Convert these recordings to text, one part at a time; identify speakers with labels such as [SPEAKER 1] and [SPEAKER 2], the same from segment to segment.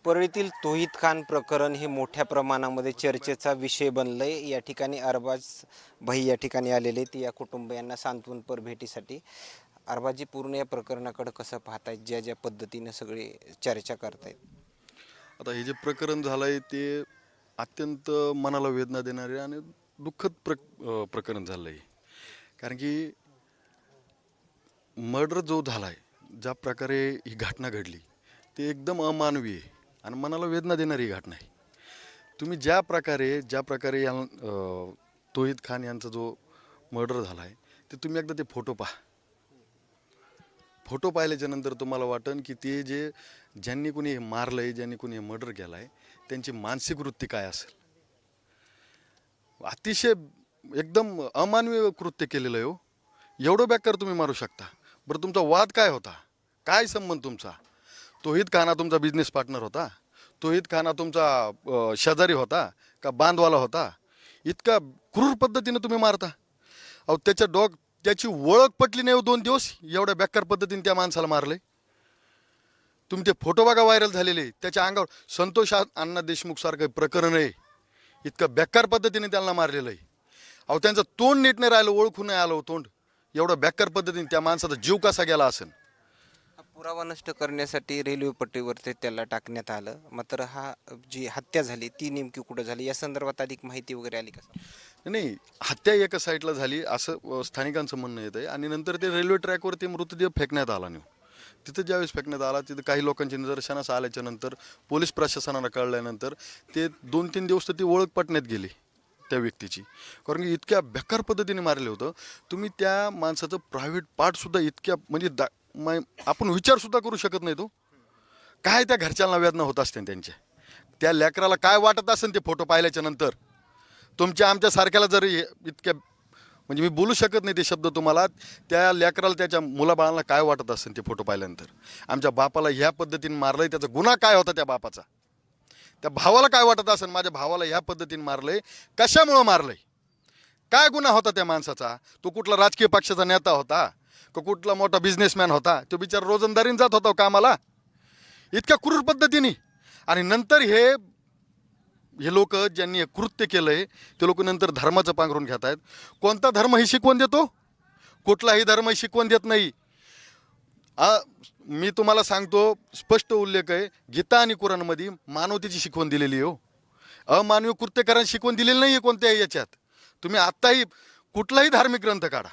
[SPEAKER 1] परळीतील तौहीद खान प्रकरण हे मोठ्या प्रमाणामध्ये चर्चेचा विषय बनलंय। या ठिकाणी अरबाज भाई या ठिकाणी आलेले ते या कुटुंबियांना सांत्वनपर भेटीसाठी। अरबाजी पूर्ण या प्रकरणाकडे कसं पाहतायत, ज्या ज्या पद्धतीने सगळे चर्चा करतायत?
[SPEAKER 2] आता हे जे प्रकरण झालंय ते अत्यंत मनाला वेदना देणारे आणि दुःखद प्रकरण झालंय. कारण की मर्डर जो झालाय, ज्या प्रकारे ही घटना घडली ते एकदम अमानवी आहे आणि मनाला वेदना देणारी घटना आहे. तुम्ही ज्या प्रकारे तौहीद खान यांचा जो मर्डर झालाय ते तुम्ही एकदा ते फोटो पहा. फोटो पाहिल्याच्या नंतर तुम्हाला वाटेल की ते ज्यांनी कोणी हे मारलंय, ज्यांनी कोणी हे मर्डर केलाय, त्यांची मानसिक वृत्ती काय असेल. अतिशय एकदम अमानवीय कृत्य केलेलं आहे हो. एवढं बेकार तुम्ही मारू शकता. बरं, तुमचा वाद काय होता? काय संबंध तुमचा? तौहीद खान तुमचा बिझनेस पार्टनर होता? तौहीद खान तुमचा शेजारी होता का बांधवाला होता? इतका क्रूर पद्धतीने तुम्ही मारता. अहो, त्याची ओळख पटली नाही हो 2 दिवस, एवढ्या बेकार पद्धतीने त्या माणसाला मारले. तुम्ही ते फोटो बघा, व्हायरल झालेले. त्याच्या अंगावर संतोष अण्णा देशमुख सारखं प्रकरण आहे. इतकं बेकार पद्धतीने त्यांना मारलेलं आहे. अहो, त्यांचं तोंड नीट नाही राहिलं, ओळखून नाही आलं हो तोंड. एवढं बेकार पद्धतीने त्या माणसाचा जीव कसा गेला असेल.
[SPEAKER 1] हा पुरावा नष्ट करण्यासाठी रेल्वे पट्टीवरती त्याला टाकण्यात आलं, मात्र हा जी हत्या झाली ती नेमकी कुठं झाली या संदर्भात अधिक माहिती वगैरे आली का?
[SPEAKER 2] नाही, हत्या एका साईडला झाली असं स्थानिकांचं म्हणणं येत आहे. आणि नंतर ते रेल्वे ट्रॅकवरती मृतदेह फेकण्यात आला नाही. तिथं ज्यावेळेस फेकण्यात आला, तिथं काही लोकांची निदर्शनास आल्याच्या नंतर, पोलीस प्रशासनाला कळल्यानंतर ते 2-3 दिवस तर ती ओळख पटण्यात गेली त्या व्यक्तीची. कारण की इतक्या बेकार पद्धतीने मारले होतं. तुम्ही त्या माणसाचं प्रायव्हेट पार्टसुद्धा इतक्या म्हणजे आपण विचारसुद्धा करू शकत नाही. तो काय त्या घरच्यांना वेदना होत असते त्यांच्या. त्या लेकराला काय वाटत असेल ते फोटो पाहिल्याच्या नंतर. तुमच्या आमच्या सारख्याला जर इतक्या म्हणजे मी बोलू शकत नाही ते शब्द तुम्हाला. त्या लेकराला, त्याच्या मुलाबाळांना काय वाटत असेल ते फोटो पाहिल्यानंतर. आमच्या बापाला ह्या पद्धतीने मारलंय, त्याचा गुन्हा काय होता त्या बापाचा. त्या भावाला काय वाटत असेल, माझ्या भावाला ह्या पद्धतीने मारलंय, कशामुळं मारलंय, काय गुन्हा होता त्या माणसाचा. तो कुठला राजकीय पक्षाचा नेता होता का कुठला मोठा बिझनेसमॅन होता? तो बिचारा रोजंदारीने जात होता कामाला इतक्या क्रूर पद्धतीने. आणि नंतर हे लोक ज्यांनी हे कृत्य केलंय ते लोक नंतर धर्माचं पांघरून घेत आहेत. कोणता धर्म ही शिकवण देतो? कुठलाही धर्म ही शिकवण देत नाही. मी तुम्हाला सांगतो, स्पष्ट उल्लेख आहे गीता आणि कुराणमध्ये मानवतेची शिकवण दिलेली आहे हो. अमानवी कृत्य करायला शिकवण दिलेली नाही आहे कोणत्याही याच्यात. तुम्ही आत्ताही कुठलाही धार्मिक ग्रंथ काढा,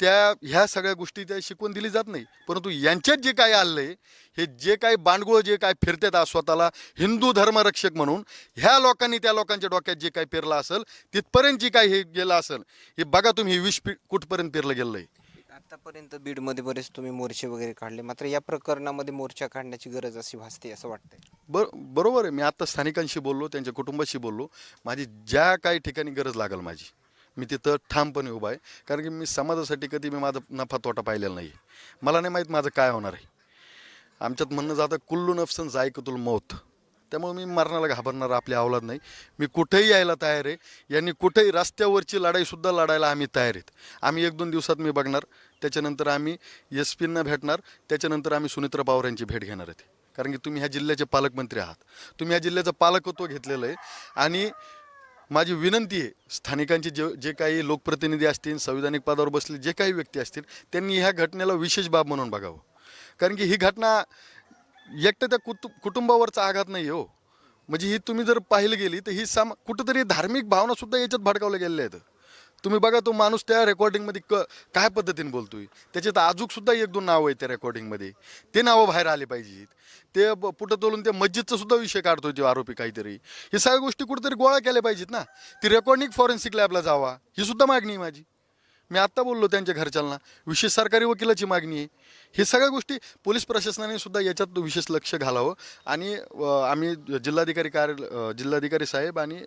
[SPEAKER 2] ह्या सगळ्या गोष्टी त्या शिकवून दिली जात नाही. परंतु यांच्यात जे काय आलंय, हे जे काय बांडगुळ जे काय फिरतात स्वतःला हिंदू धर्मरक्षक म्हणून, ह्या लोकांनी त्या लोकांच्या डोक्यात जे काय पेरलं असेल, तिथपर्यंत जे काय हे गेलं असेल, हे बघा तुम्ही, हे विष कुठपर्यंत पेरलं गेलंय.
[SPEAKER 1] आतापर्यंत बीडमध्ये बरेच तुम्ही मोर्चे वगैरे काढले, मात्र या प्रकरणामध्ये मोर्चा काढण्याची गरज अशी भासते असं वाटतंय?
[SPEAKER 2] बरोबर आहे. मी आता स्थानिकांशी बोललो, त्यांच्या कुटुंबाशी बोललो. माझी ज्या काही ठिकाणी गरज लागेल मी तिथं ठामपणे उभा आहे. कारण की मी समाजासाठी कधी मी माझा नफा तोटा पाहिलेला नाही. मला नाही माहीत माझं काय होणार आहे. आमच्यात म्हणणं जातं कुल्लू नफ्सन जायकतुल मौत. त्यामुळे मी मरणाला घाबरणार आपली अवलाद नाही. मी कुठेही यायला तयार आहे. यांनी कुठेही रस्त्यावरची लढाईसुद्धा लढायला आम्ही तयार आहेत. आम्ही 1-2 दिवसात मी बघणार. त्याच्यानंतर आम्ही SP-ना भेटणार. त्याच्यानंतर आम्ही सुनेत्रा पवार यांची भेट घेणार आहेत. कारण की तुम्ही ह्या जिल्ह्याचे पालकमंत्री आहात. तुम्ही ह्या जिल्ह्याचं पालकत्व घेतलेलं आहे. आणि माझी विनंती आहे, स्थानिकांचे जे काही लोकप्रतिनिधी असतील, संविधानिक पदावर बसले जे काही व्यक्ती असतील, त्यांनी ह्या घटनेला विशेष बाब म्हणून बघावं. कारण की ही घटना एकटं त्या कुटुंबावरचा आघात नाही हो. म्हणजे ही तुम्ही जर पाहिलं गेली तर ही कुठंतरी धार्मिक भावनासुद्धा याच्यात भडकावल्या गेलेल्या आहेत. तुम्ही बघा, तो माणूस त्या रेकॉर्डिंगमध्ये काय पद्धतीने बोलतोय. त्याच्यात अजूकसुद्धा 1-2 नावं आहेत त्या रेकॉर्डिंगमध्ये. ते नावं बाहेर आले पाहिजेत. ते पुढं तोलून ते मस्जिदचा सुद्धा विषय काढतोय तो आरोपी काहीतरी. हे सगळ्या गोष्टी कुठेतरी गोळा केल्या पाहिजेत ना. ती रेकॉर्डिंग फॉरेन्सिक लॅबला जावा, ही सुद्धा मागणी आहे माझी. मी आत्ता बोललो त्यांच्या घरच्यांना, विशेष सरकारी वकिलाची मागणी आहे. हे सगळ्या गोष्टी पोलीस प्रशासनाने सुद्धा याच्यात विशेष लक्ष घालावं. आणि आम्ही जिल्हाधिकारी साहेब आणि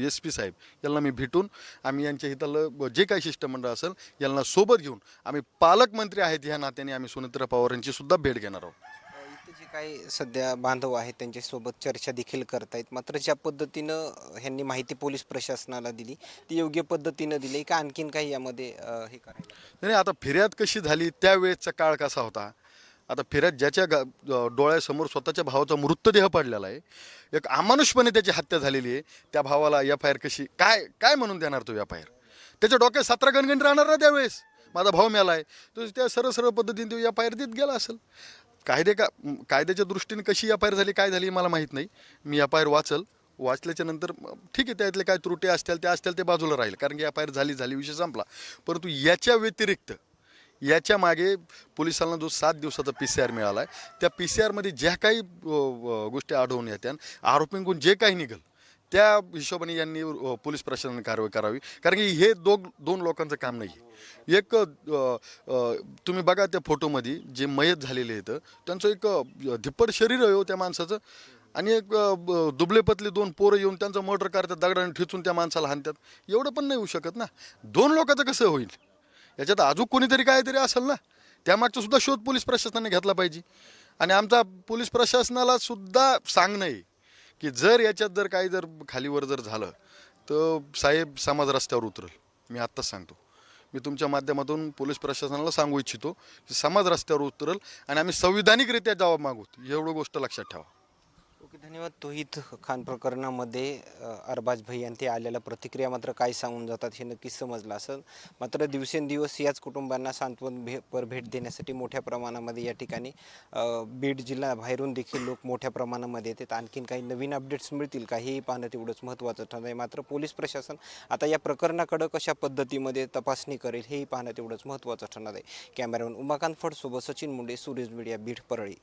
[SPEAKER 2] SP साहेब यांना मी भेटून आम्ही यांच्या हितालं जे काही शिष्टमंडळ असेल यांना सोबत घेऊन आम्ही पालकमंत्री आहेत ह्या नात्याने आम्ही सुनेत्रा पवार यांची सुद्धा भेट घेणार आहोत.
[SPEAKER 1] इथे जे काही सध्या बांधव आहेत त्यांच्यासोबत चर्चा देखील करतायत, मात्र ज्या पद्धतीनं ह्यांनी माहिती पोलीस प्रशासनाला दिली ती योग्य पद्धतीनं दिली का आणखीन काही यामध्ये हे करायला?
[SPEAKER 2] नाही, आता फिर्याद कशी झाली, त्यावेळेसचा काळ कसा होता, आता फिर्याद ज्याच्या डोळ्यासमोर स्वतःच्या भावाचा मृतदेह पडलेला आहे, एक अमानुषपणे त्याची हत्या झालेली आहे, त्या भावाला एफ आय आर कशी काय काय म्हणून देणार तो एफ आय आर? त्याच्या डोक्यात 17 गणगणी राहणार ना त्यावेळेस. माझा भाऊ मेला आहे, तर त्या सरळ सरळ पद्धतीने तो एफ आय आर देत गेला असेल. कायद्याच्या दृष्टीने कशी एफ आय आर झाली काय झाली मला माहीत नाही. मी एफ आय आर वाचल्याच्या नंतर ठीक आहे, त्यातले काय त्रुटी असतील ते बाजूला राहील, कारण की एफ आय आर झाली विषय संपला. परंतु याच्या व्यतिरिक्त याच्या मागे पोलिसांना जो 7 दिवसाचा PCR मिळाला आहे, त्या PCR मध्ये ज्या काही गोष्टी आढळून येत्या, आरोपींकडून जे काही निघेल त्या हिशोबाने यांनी पोलीस प्रशासनाने कारवाई करावी. कारण की हे दोन लोकांचं काम नाही. एक तुम्ही बघा त्या फोटोमध्ये जे मयत झालेले आहेत त्यांचं एक धिप्पड शरीर आहे हो त्या माणसाचं, आणि एक दुबळे पतले 2 पोरं येऊन त्यांचं मर्डर करतात, दगडाने ठेचून त्या माणसाला हाणतात. एवढं पण नाही होऊ शकत ना. 2 लोकांचं कसं होईल? याच्यात अजून कोणीतरी काहीतरी असेल ना. त्यामागचा सुद्धा शोध पोलीस प्रशासनाने घेतला पाहिजे. आणि आमचा पोलीस प्रशासनाला सुद्धा सांगणं आहे की जर काही खालीवर झालं तर साहेब समाज रस्त्यावर उतरेल. मी आत्ताच सांगतो, मी तुमच्या माध्यमातून पोलीस प्रशासनाला सांगू इच्छितो की समाज रस्त्यावर उतरेल आणि आम्ही संविधानिकरित्या जबाब मागू. एवढं गोष्ट लक्षात ठेवा.
[SPEAKER 1] ओके, धन्यवाद. तोहित खान प्रकरणामध्ये अरबाज भैया ते आलेल्या प्रतिक्रिया मात्र काय सांगून जातात हे नक्कीच समजलं असेल. मात्र दिवसेंदिवस याच कुटुंबांना सांत्वन भेट देण्यासाठी मोठ्या प्रमाणामध्ये या ठिकाणी बीड जिल्हा बाहेरून देखील लोक मोठ्या प्रमाणामध्ये येतात. आणखीन काही नवीन अपडेट्स मिळतील का हेही पाहणं तेवढंच महत्त्वाचं ठरलं आहे. मात्र पोलीस प्रशासन आता या प्रकरणाकडं कशा पद्धतीमध्ये तपासणी करेल हेही पाहणं तेवढंच महत्त्वाचं ठरणार आहे. कॅमेरामॅन उमाकांत फड सोबत सचिन मुंडे, सूरज मीडिया, बीड, परळी.